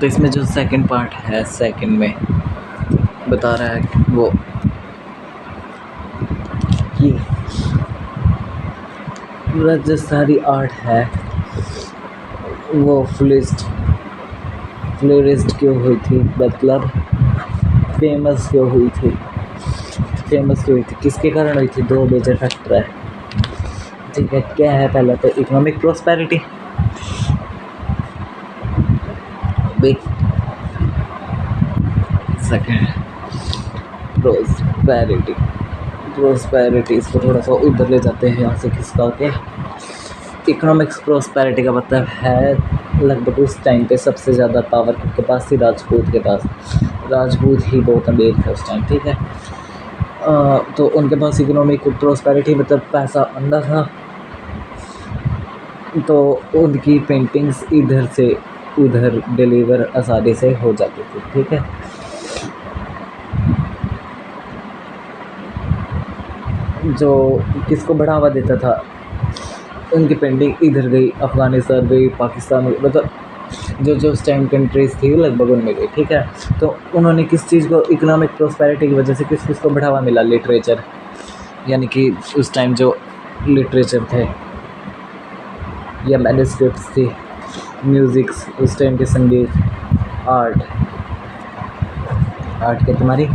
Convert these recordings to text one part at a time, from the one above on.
तो इसमें जो सेकंड पार्ट है, सेकंड में बता रहा है कि वो कि पूरा जो सारी आर्ट है वो फ्लोरिस्ट क्यों हुई थी, मतलब फेमस क्यों हुई थी, किसके कारण हुई थी? दो मेजर फैक्टर है, ठीक है। क्या है? पहला तो इकोनॉमिक प्रोस्पेरिटी, सेकेंड प्रोस्पेरिटी। इसको थोड़ा सा उधर ले जाते हैं यहाँ से खिसका के। इकोनॉमिक्स प्रोस्पेरिटी का मतलब है लगभग उस टाइम पे सबसे ज़्यादा पावर किसके पास थी? राजपूत के पास। राजपूत ही बहुत अमीर थे उस टाइम, ठीक है। तो उनके पास इकोनॉमिक प्रोस्पेरिटी मतलब पैसा अंदर था, तो उनकी पेंटिंग्स इधर से उधर डिलीवर आसानी से हो जाती थी, ठीक है। जो किसको बढ़ावा देता था? उनकी पेंटिंग इधर गई, अफ़गानिस्तान गई, पाकिस्तान गई, मतलब जो उस टाइम कंट्रीज़ थी लगभग उनमें गई, ठीक है। तो उन्होंने किस चीज़ को इकोनॉमिक प्रोस्पेरिटी की वजह से किस को बढ़ावा मिला? लिटरेचर, यानी कि उस टाइम जो लिटरेचर थे या मैन्युस्क्रिप्ट्स थी, म्यूज़िक्स, उस टाइम के संगीत, आर्ट के तुम्हारी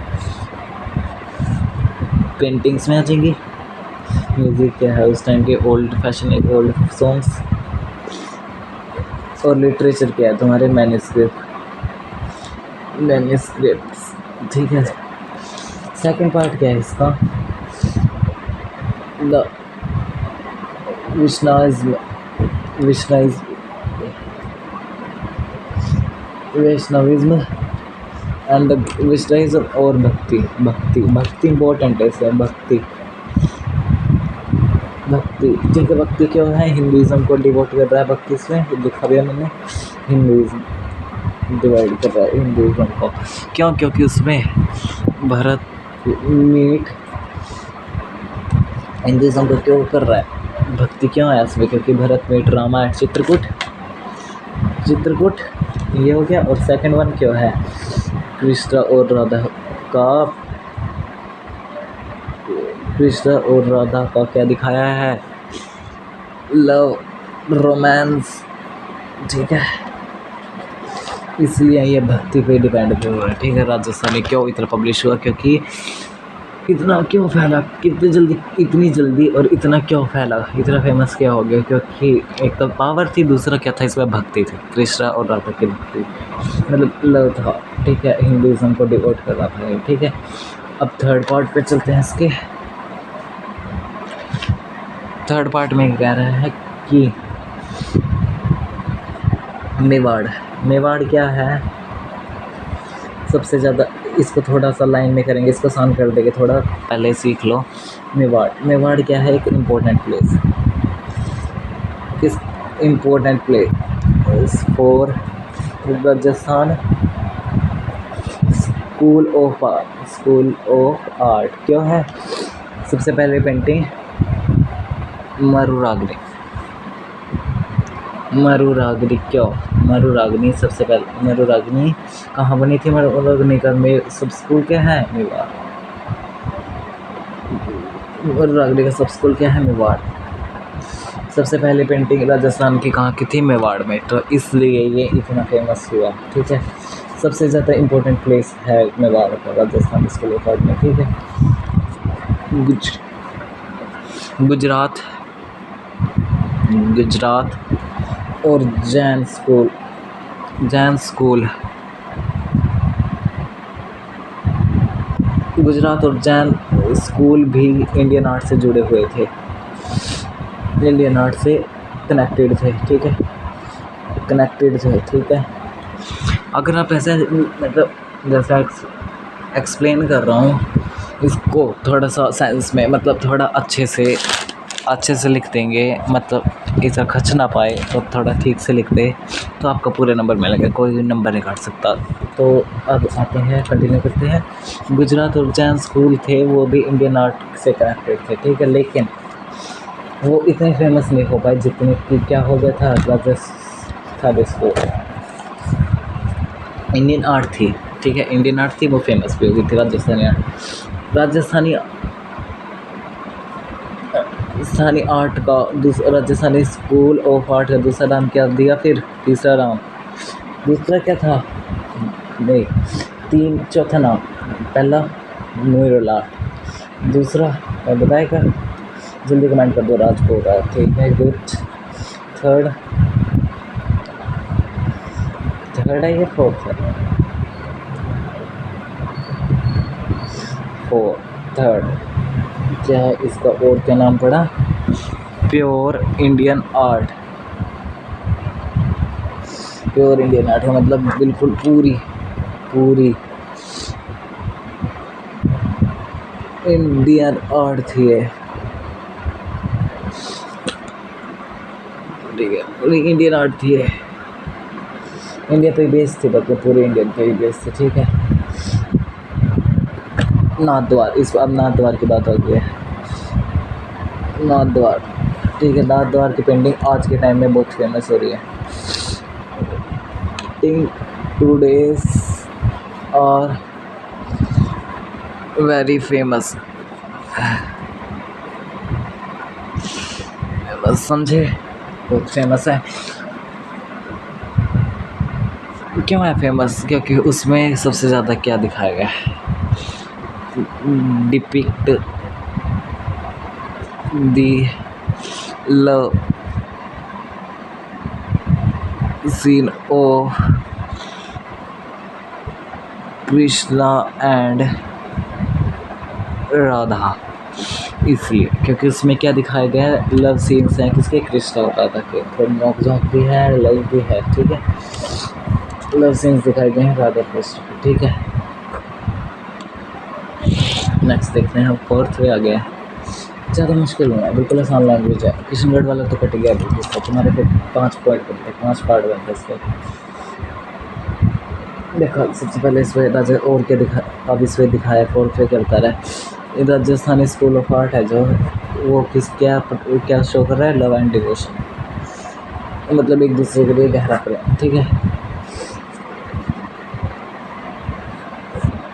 पेंटिंग्स में आ जाएंगी। म्यूज़िक क्या है? उस टाइम के ओल्ड फैशन ओल्ड सॉन्ग्स। और लिटरेचर क्या है? तुम्हारे मैन्युस्क्रिप्ट्स, ठीक है। सेकंड पार्ट क्या है इसका? द वैष्णविज्म एंड द विश्वाइज्म और भक्ति इंपॉर्टेंट है इसमें। भक्ति, ठीक है। भक्ति क्यों है? हिंदुइज्म को डिवोट कर रहा है भक्ति से, लिखा भी है मैंने। हिंदुइज्म डिवाइड कर रहा है हिंदुइज्म को, क्यों? क्योंकि उसमें भरत मीट हिंदुइज्म को क्यों कर रहा है? भक्ति क्यों है उसमें? क्योंकि भरत मीट रामायण, चित्रकूट ये हो गया। और सेकंड वन क्यों है? कृष्ण और राधा का क्या दिखाया है? लव, रोमांस, ठीक है। इसलिए ये भक्ति पे डिपेंड हुआ है, ठीक है। राजस्थानी क्यों इतना पब्लिश हुआ? क्योंकि इतना क्यों फैला, इतनी जल्दी और इतना क्यों फैला, इतना फेमस क्या हो गया? क्योंकि एक तो पावर थी, दूसरा क्या था? इसमें भक्ति थी, कृष्णा और राधा की भक्ति, मतलब लव था, ठीक है। हिंदुइज्म को डिवोट कर रहा था, ठीक है। अब थर्ड पार्ट पे चलते हैं इसके। थर्ड पार्ट में कह रहा है कि मेवाड़ क्या है? सबसे ज़्यादा इसको थोड़ा सा लाइन में करेंगे, इसको आसान कर देंगे, थोड़ा पहले सीख लो। मेवाड़ क्या है? एक इम्पोर्टेंट प्लेस, किस important place for Rajasthan, school of art क्यों है? सबसे पहले पेंटिंग मरुरागनी क्यों? मरुरागनी सबसे पहले, मरुरागनी कहाँ बनी थी? मरुरागनी का सब स्कूल क्या है? मेवाड़। मरुरागनी का सब स्कूल क्या है? मेवाड़। सबसे पहले पेंटिंग राजस्थान की कहाँ की थी? मेवाड़ में, तो इसलिए ये इतना फेमस हुआ, ठीक है। सबसे ज़्यादा इम्पोर्टेंट प्लेस है मेवाड़ का राजस्थान स्कूल ऑफ आर्ट में, ठीक है। गुजरात और जैन स्कूल गुजरात और जैन स्कूल भी इंडियन आर्ट से जुड़े हुए थे, इंडियन आर्ट से कनेक्टेड थे, ठीक है। ठीक है। अगर आप ऐसे मतलब जैसा एक्सप्लेन कर रहा हूँ इसको थोड़ा सा सेंस में, मतलब थोड़ा अच्छे से लिख देंगे, मतलब इसे खच ना पाए और थोड़ा ठीक से लिख दे तो आपका पूरे नंबर मिलेंगे, कोई नंबर नहीं काट सकता। तो अब आते हैं, कंटिन्यू करते हैं। गुजरात और जैन स्कूल थे, वो भी इंडियन आर्ट से कनेक्टेड थे, ठीक है, लेकिन वो इतने फेमस नहीं हो पाए जितने कि क्या हो गया था राजस्थान स्कूल। इंडियन आर्ट थी, ठीक है, इंडियन आर्ट थी, वो फेमस भी हो गई थी राजस्थानी आर्ट। राजस्थानी आर्ट का राजस्थानी स्कूल ऑफ आर्ट का दूसरा नाम क्या दिया फिर? तीसरा नाम, दूसरा क्या था? नहीं, चौथा नाम, पहला न्यूरल आर्ट, दूसरा बताएगा, जल्दी कमेंट कर दो, राजकोट आर्ट, ठीक है, गुड। थर्ड है ये, फोर्थ है? थर्ड क्या है इसका, और क्या नाम पड़ा? Pure Indian art. Pure Indian art है मतलब बिल्कुल पूरी इंडियन आर्ट थी ये, ठीक है, पूरी इंडियन आर्ट थी ये, इंडिया पे बेस्ड थी, मतलब पूरे इंडियन पे बेस्ड थी, ठीक है। नाथ द्वार, इस अब नाथ द्वार की बात होती है, नाथ द्वार, ठीक है, नाथ द्वार की पेंटिंग आज के टाइम में बहुत फेमस हो रही है। In today's are very famous, समझे, बहुत फेमस है। क्यों है फेमस? क्योंकि उसमें सबसे ज़्यादा क्या दिखाया गया है? Depict the love scene of Krishna and Radha, इसलिए क्योंकि उसमें क्या दिखाया गया है? लव सीन्स हैं किसके? कृष्णा और राधा के, तो नोक झोंक भी है, लव भी है, ठीक है, लव सीन्स दिखाए गए हैं राधा कृष्ण के, ठीक है। नेक्स्ट देखते हैं हम, फोर्थ पे आ गया, ज़्यादा मुश्किल नहीं है, बिल्कुल आसान लैंग्वेज है। किशनगढ़ वाला तो कट गया बिल्कुल, तो तुम्हारे पे 5 पॉइंट बनते हैं, 5 पार्ट बनते हैं इसके। देखो सबसे पहले इस पर राजा और क्या अब इस पर दिखाया, फोर्थ पे करता रहा, राजस्थानी स्कूल ऑफ आर्ट है जो, वो क्या शो कर रहा है? लव एंड डिवोशन, मतलब एक दूसरे के लिए गहरा प्रेम, ठीक है।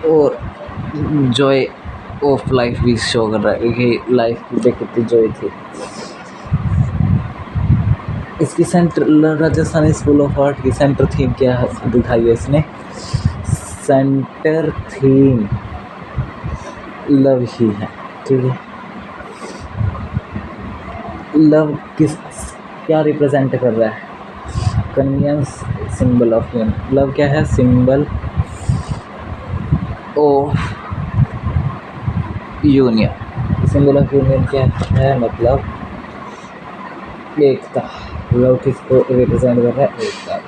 और जॉय ऑफ लाइफ भी शो कर रहा है कि लाइफ में कितनी जॉय थी। इसकी राजस्थानी स्कूल ऑफ आर्ट की सेंटर थीम क्या दिखाई है इसने? सेंटर थीम लव ही है, ठीक है। लव क्या रिप्रेजेंट कर रहा है? Convenience, symbol of union. Love क्या है? Symbol of union. Symbol of union क्या है? मतलब एकता। लव किसको रिप्रेजेंट कर रहा है? एकता।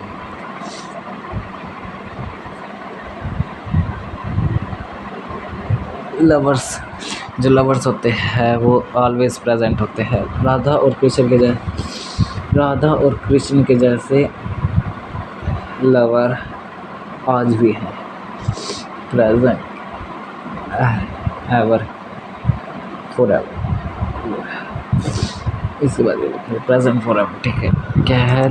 लवर्स, जो लवर्स होते हैं वो ऑलवेज प्रेजेंट होते हैं। राधा और कृष्ण के जैसे लवर आज भी हैं, प्रेजेंट, एवर, फॉरएवर। इसके बाद प्रेजेंट फॉरएवर, ठीक है। क्या है?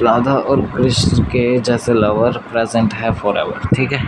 राधा और कृष्ण के जैसे लवर प्रेजेंट है फॉरएवर, ठीक है।